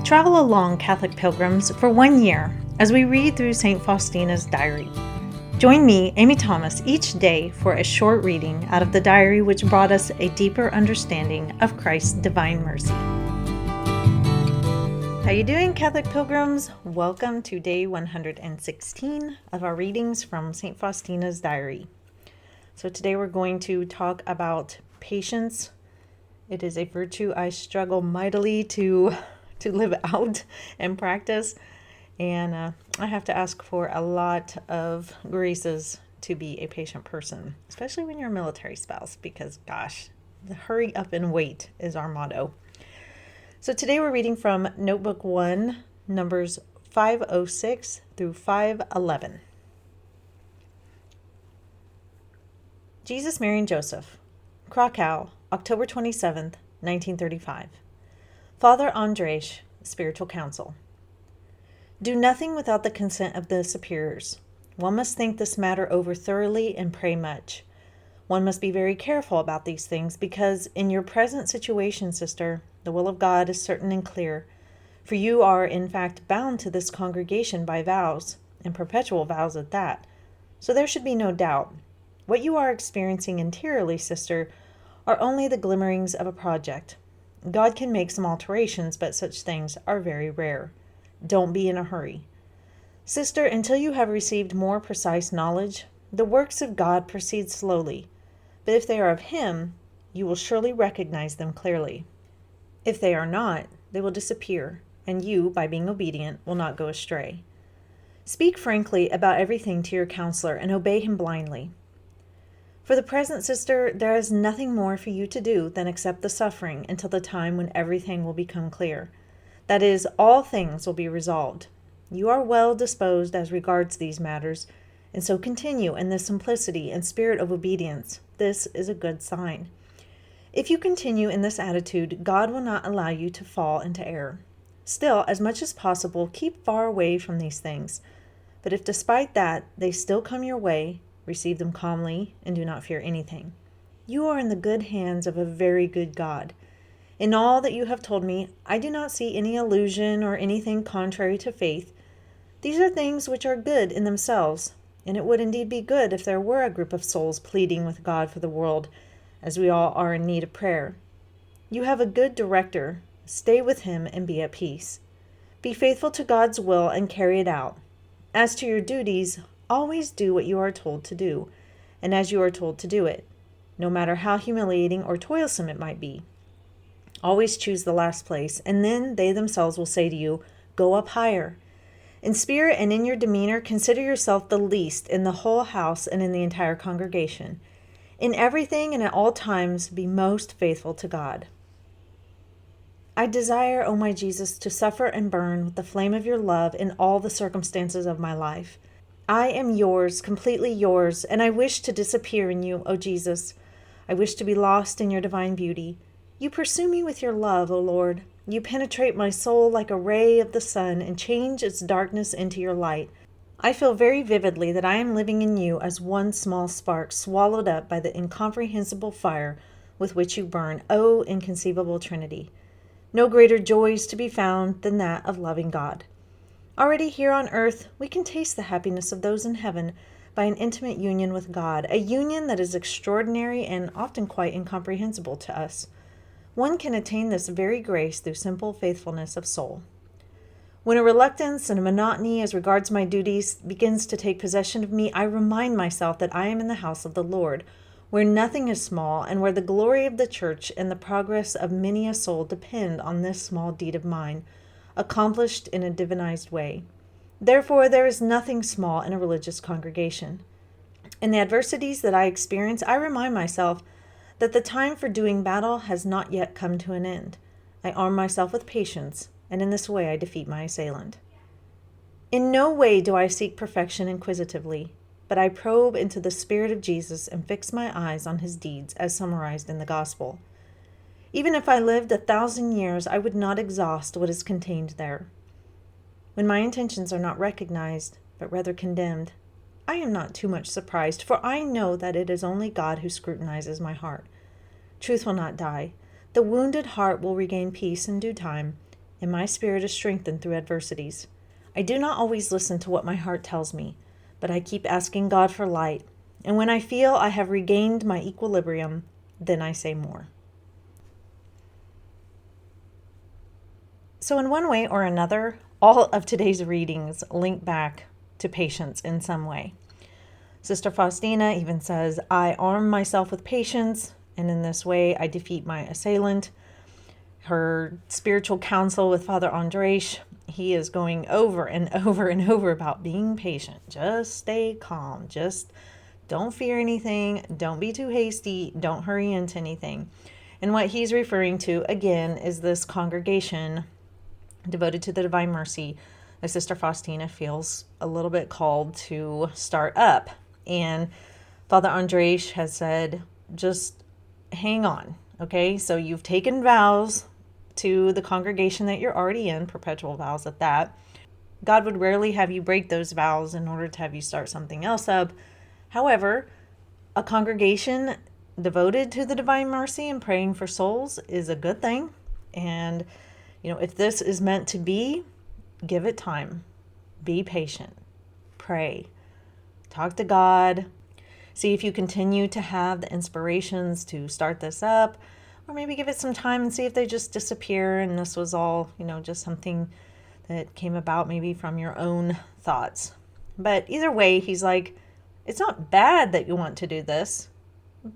Travel along, Catholic pilgrims, for 1 year as we read through St. Faustina's diary. Join me, Amy Thomas, each day for a short reading out of the diary which brought us a deeper understanding of Christ's divine mercy. How you doing, Catholic pilgrims? Welcome to day 116 of our readings from St. Faustina's diary. So today we're going to talk about patience. It is a virtue I struggle mightily to live out and practice. And I have to ask for a lot of graces to be a patient person, especially when you're a military spouse, because gosh, the hurry up and wait is our motto. So today we're reading from Notebook 1, numbers 506 through 511. Jesus, Mary, and Joseph, Krakow, October 27th, 1935. Father Andrzej, Spiritual Counsel. Do nothing without the consent of the superiors. One must think this matter over thoroughly and pray much. One must be very careful about these things because in your present situation, sister, the will of God is certain and clear. For you are, in fact, bound to this congregation by vows, and perpetual vows at that. So there should be no doubt. What you are experiencing interiorly, sister, are only the glimmerings of a project. God can make some alterations, but such things are very rare. Don't be in a hurry. Sister, until you have received more precise knowledge, the works of God proceed slowly. But if they are of Him, you will surely recognize them clearly. If they are not, they will disappear, and you, by being obedient, will not go astray. Speak frankly about everything to your counselor and obey him blindly. For the present, sister, there is nothing more for you to do than accept the suffering until the time when everything will become clear. That is, all things will be resolved. You are well disposed as regards these matters, and so continue in the simplicity and spirit of obedience. This is a good sign. If you continue in this attitude, God will not allow you to fall into error. Still, as much as possible, keep far away from these things. But if despite that they still come your way, receive them calmly, and do not fear anything. You are in the good hands of a very good God. In all that you have told me, I do not see any illusion or anything contrary to faith. These are things which are good in themselves, and it would indeed be good if there were a group of souls pleading with God for the world, as we all are in need of prayer. You have a good director. Stay with him and be at peace. Be faithful to God's will and carry it out. As to your duties, always do what you are told to do, and as you are told to do it, no matter how humiliating or toilsome it might be. Always choose the last place, and then they themselves will say to you, go up higher. In spirit and in your demeanor, consider yourself the least in the whole house and in the entire congregation. In everything and at all times, be most faithful to God. I desire, O my Jesus, to suffer and burn with the flame of your love in all the circumstances of my life. I am yours, completely yours, and I wish to disappear in you, O Jesus. I wish to be lost in your divine beauty. You pursue me with your love, O Lord. You penetrate my soul like a ray of the sun and change its darkness into your light. I feel very vividly that I am living in you as one small spark swallowed up by the incomprehensible fire with which you burn, O inconceivable Trinity. No greater joy is to be found than that of loving God. Already here on earth, we can taste the happiness of those in heaven by an intimate union with God, a union that is extraordinary and often quite incomprehensible to us. One can attain this very grace through simple faithfulness of soul. When a reluctance and a monotony as regards my duties begins to take possession of me, I remind myself that I am in the house of the Lord, where nothing is small and where the glory of the church and the progress of many a soul depend on this small deed of mine, accomplished in a divinized way. Therefore, there is nothing small in a religious congregation. In the adversities that I experience, I remind myself that the time for doing battle has not yet come to an end. I arm myself with patience, and in this way I defeat my assailant. In no way do I seek perfection inquisitively, but I probe into the spirit of Jesus and fix my eyes on his deeds as summarized in the gospel. Even if I lived 1,000 years, I would not exhaust what is contained there. When my intentions are not recognized, but rather condemned, I am not too much surprised, for I know that it is only God who scrutinizes my heart. Truth will not die. The wounded heart will regain peace in due time, and my spirit is strengthened through adversities. I do not always listen to what my heart tells me, but I keep asking God for light, and when I feel I have regained my equilibrium, then I say more. So in one way or another, all of today's readings link back to patience in some way. Sister Faustina even says, I arm myself with patience, and in this way I defeat my assailant. Her spiritual counsel with Father Andres, he is going over and over and over about being patient. Just stay calm. Just don't fear anything. Don't be too hasty. Don't hurry into anything. And what he's referring to, again, is this congregation devoted to the Divine Mercy that Sister Faustina feels a little bit called to start up. And Father Andres has said, just hang on, okay? So you've taken vows to the congregation that you're already in, perpetual vows at that. God would rarely have you break those vows in order to have you start something else up. However, a congregation devoted to the Divine Mercy and praying for souls is a good thing. And, if this is meant to be, give it time. Be patient. Pray. Talk to God. See if you continue to have the inspirations to start this up, or maybe give it some time and see if they just disappear and this was all, just something that came about maybe from your own thoughts. But either way, he's like, it's not bad that you want to do this,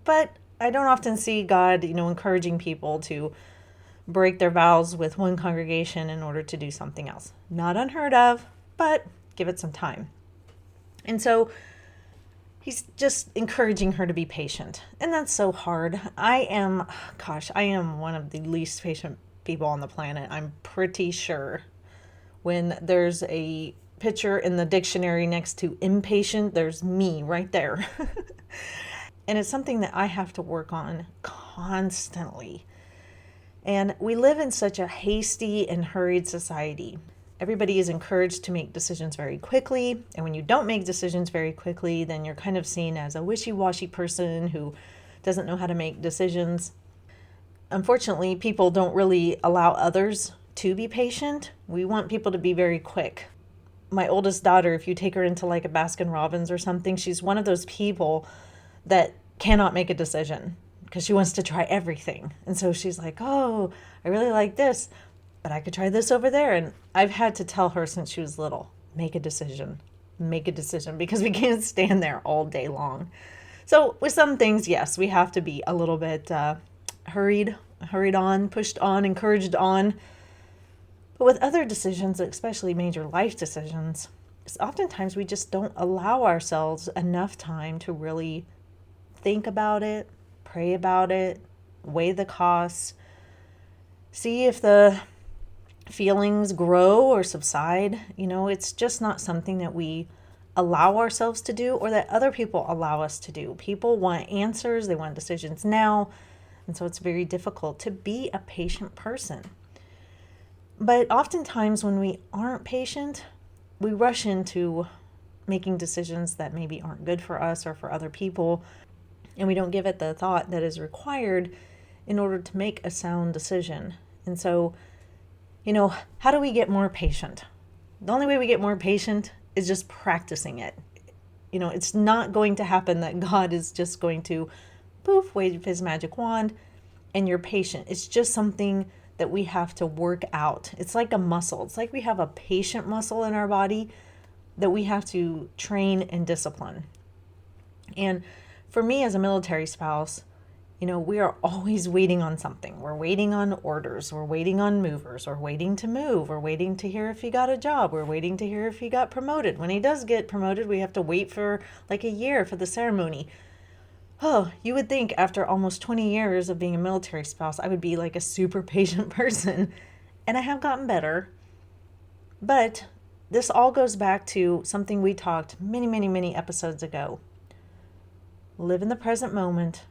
but I don't often see God, encouraging people to break their vows with one congregation in order to do something else. Not unheard of, but give it some time. And so he's just encouraging her to be patient. And that's so hard. I am one of the least patient people on the planet. I'm pretty sure when there's a picture in the dictionary next to impatient, there's me right there. And it's something that I have to work on constantly. And we live in such a hasty and hurried society. Everybody is encouraged to make decisions very quickly. And when you don't make decisions very quickly, then you're kind of seen as a wishy-washy person who doesn't know how to make decisions. Unfortunately, people don't really allow others to be patient. We want people to be very quick. My oldest daughter, if you take her into like a Baskin Robbins or something, she's one of those people that cannot make a decision because she wants to try everything. And so she's like, oh, I really like this, but I could try this over there. And I've had to tell her since she was little, make a decision, because we can't stand there all day long. So with some things, yes, we have to be a little bit hurried on, pushed on, encouraged on. But with other decisions, especially major life decisions, oftentimes we just don't allow ourselves enough time to really think about it, pray about it, weigh the costs, see if the feelings grow or subside. It's just not something that we allow ourselves to do or that other people allow us to do. People want answers, they want decisions now, and so it's very difficult to be a patient person. But oftentimes when we aren't patient, we rush into making decisions that maybe aren't good for us or for other people, and we don't give it the thought that is required in order to make a sound decision. And so, how do we get more patient? The only way we get more patient is just practicing it. It's not going to happen that God is just going to poof, wave his magic wand and you're patient. It's just something that we have to work out. It's like a muscle. It's like we have a patient muscle in our body that we have to train and discipline. And for me as a military spouse, we are always waiting on something. We're waiting on orders. We're waiting on movers. We're waiting to move. We're waiting to hear if he got a job. We're waiting to hear if he got promoted. When he does get promoted, we have to wait for like a year for the ceremony. Oh, you would think after almost 20 years of being a military spouse, I would be like a super patient person. And I have gotten better. But this all goes back to something we talked many, many, many episodes ago. Live in the present moment.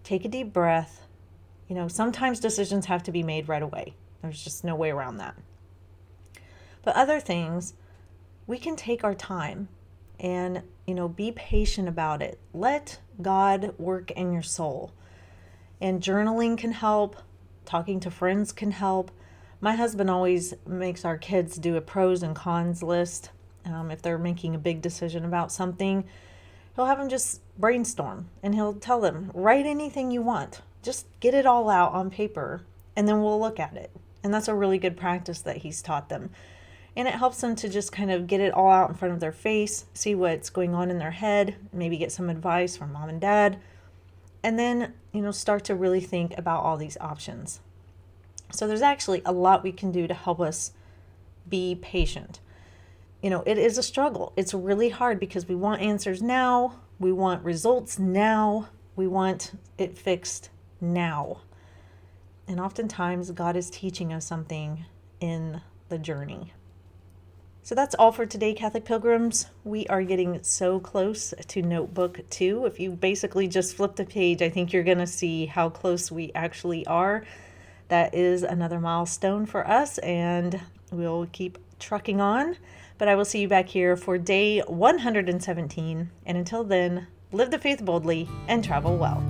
Take a deep breath. Sometimes decisions have to be made right away. There's just no way around that. But other things, we can take our time and, be patient about it. Let God work in your soul. And journaling can help. Talking to friends can help. My husband always makes our kids do a pros and cons list. If they're making a big decision about something, he'll have them just brainstorm, and he'll tell them, write anything you want. Just get it all out on paper, and then we'll look at it. And that's a really good practice that he's taught them. And it helps them to just kind of get it all out in front of their face, see what's going on in their head, maybe get some advice from mom and dad, and then, start to really think about all these options. So there's actually a lot we can do to help us be patient. It is a struggle. It's really hard because we want answers now. We want results now. We want it fixed now. And oftentimes God is teaching us something in the journey. So that's all for today, Catholic Pilgrims. We are getting so close to Notebook 2. If you basically just flip the page, I think you're going to see how close we actually are. That is another milestone for us, and we'll keep trucking on. But I will see you back here for day 117. And until then, live the faith boldly and travel well.